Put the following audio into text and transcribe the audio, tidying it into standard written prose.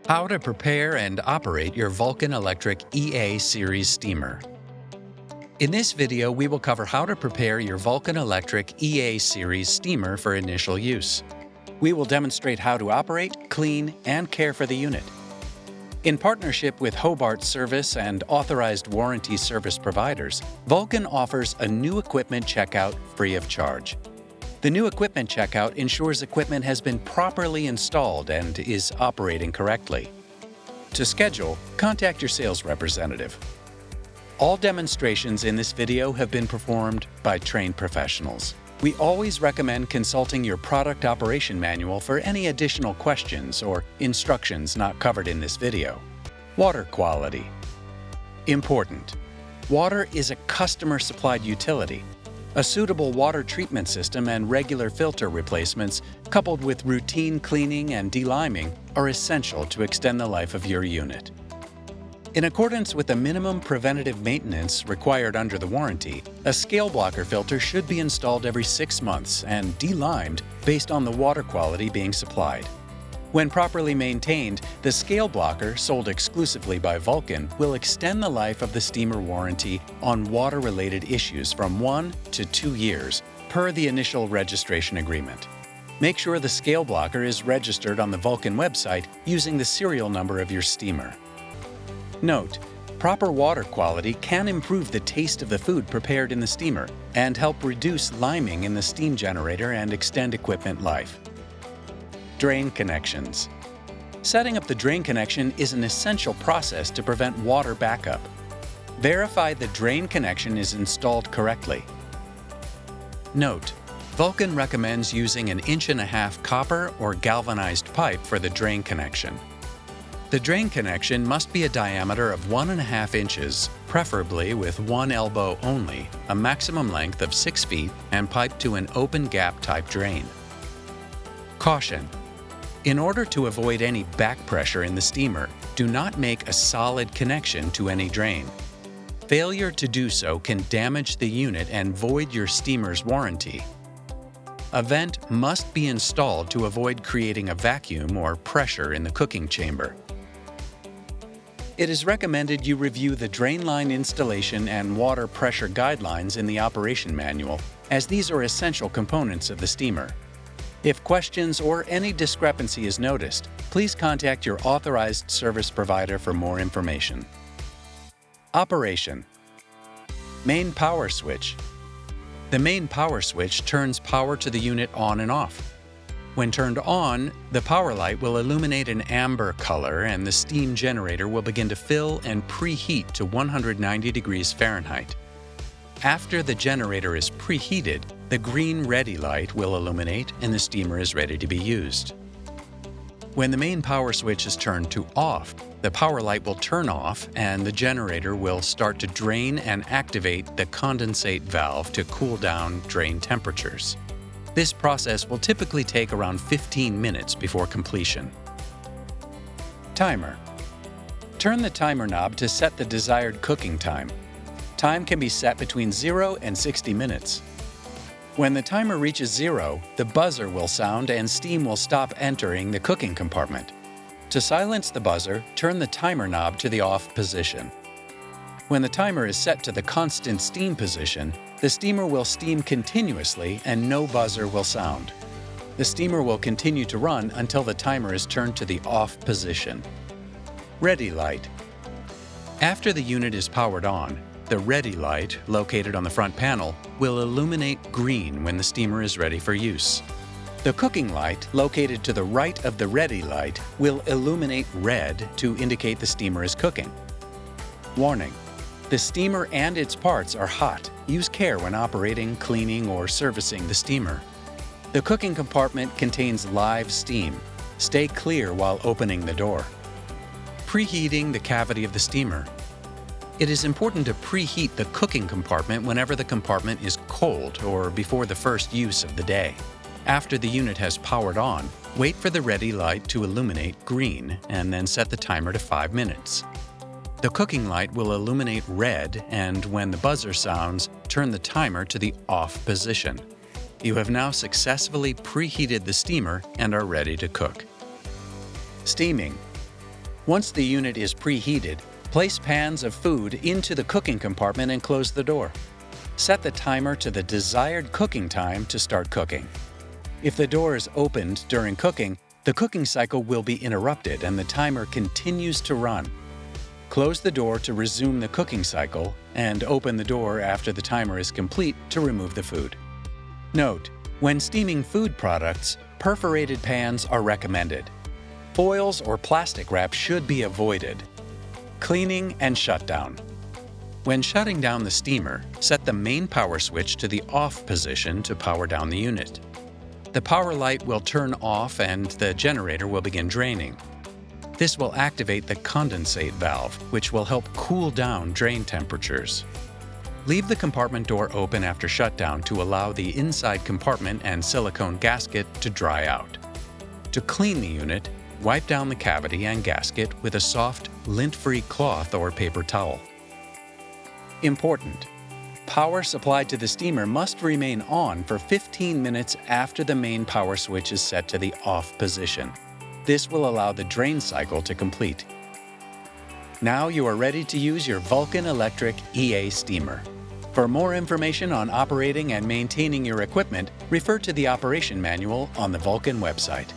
How to prepare and operate your Vulcan Electric EA Series steamer. In this video, we will cover how to prepare your Vulcan Electric EA Series steamer for initial use. We will demonstrate how to operate, clean, and care for the unit. In partnership with Hobart service and authorized warranty service providers, Vulcan offers a new equipment checkout free of charge. The new equipment checkout ensures equipment has been properly installed and is operating correctly. To schedule, contact your sales representative. All demonstrations in this video have been performed by trained professionals. We always recommend consulting your product operation manual for any additional questions or instructions not covered in this video. Water quality. Important. Water is a customer-supplied utility. A suitable water treatment system and regular filter replacements, coupled with routine cleaning and deliming, are essential to extend the life of your unit. In accordance with the minimum preventative maintenance required under the warranty, a scale blocker filter should be installed every 6 months and delimed based on the water quality being supplied. When properly maintained, the scale blocker, sold exclusively by Vulcan, will extend the life of the steamer warranty on water-related issues from 1 to 2 years, per the initial registration agreement. Make sure the scale blocker is registered on the Vulcan website using the serial number of your steamer. Note: proper water quality can improve the taste of the food prepared in the steamer and help reduce liming in the steam generator and extend equipment life. Drain connections. Setting up the drain connection is an essential process to prevent water backup. Verify the drain connection is installed correctly. Note: Vulcan recommends using an 1.5-inch copper or galvanized pipe for the drain connection. The drain connection must be a diameter of 1.5 inches, preferably with one elbow only, a maximum length of 6 feet, and piped to an open gap type drain. Caution: in order to avoid any back pressure in the steamer, do not make a solid connection to any drain. Failure to do so can damage the unit and void your steamer's warranty. A vent must be installed to avoid creating a vacuum or pressure in the cooking chamber. It is recommended you review the drain line installation and water pressure guidelines in the operation manual, as these are essential components of the steamer. If questions or any discrepancy is noticed, please contact your authorized service provider for more information. Operation. Main power switch. The main power switch turns power to the unit on and off. When turned on, the power light will illuminate an amber color and the steam generator will begin to fill and preheat to 190 degrees Fahrenheit. After the generator is preheated, the green ready light will illuminate and the steamer is ready to be used. When the main power switch is turned to off, the power light will turn off and the generator will start to drain and activate the condensate valve to cool down drain temperatures. This process will typically take around 15 minutes before completion. Timer. Turn the timer knob to set the desired cooking time. Time can be set between 0 and 60 minutes. When the timer reaches 0, the buzzer will sound and steam will stop entering the cooking compartment. To silence the buzzer, turn the timer knob to the off position. When the timer is set to the constant steam position, the steamer will steam continuously and no buzzer will sound. The steamer will continue to run until the timer is turned to the off position. Ready light. After the unit is powered on, the ready light, located on the front panel, will illuminate green when the steamer is ready for use. The cooking light, located to the right of the ready light, will illuminate red to indicate the steamer is cooking. Warning: the steamer and its parts are hot. Use care when operating, cleaning, or servicing the steamer. The cooking compartment contains live steam. Stay clear while opening the door. Preheating the cavity of the steamer. It is important to preheat the cooking compartment whenever the compartment is cold or before the first use of the day. After the unit has powered on, wait for the ready light to illuminate green and then set the timer to 5 minutes. The cooking light will illuminate red, and when the buzzer sounds, turn the timer to the off position. You have now successfully preheated the steamer and are ready to cook. Steaming. Once the unit is preheated, place pans of food into the cooking compartment and close the door. Set the timer to the desired cooking time to start cooking. If the door is opened during cooking, the cooking cycle will be interrupted and the timer continues to run. Close the door to resume the cooking cycle and open the door after the timer is complete to remove the food. Note: when steaming food products, perforated pans are recommended. Foils or plastic wrap should be avoided. Cleaning and shutdown. When shutting down the steamer, set the main power switch to the off position to power down the unit. The power light will turn off and the generator will begin draining. This will activate the condensate valve, which will help cool down drain temperatures. Leave the compartment door open after shutdown to allow the inside compartment and silicone gasket to dry out. To clean the unit, wipe down the cavity and gasket with a soft, lint-free cloth or paper towel. Important: power supplied to the steamer must remain on for 15 minutes after the main power switch is set to the off position. This will allow the drain cycle to complete. Now you are ready to use your Vulcan Electric EA Steamer. For more information on operating and maintaining your equipment, refer to the operation manual on the Vulcan website.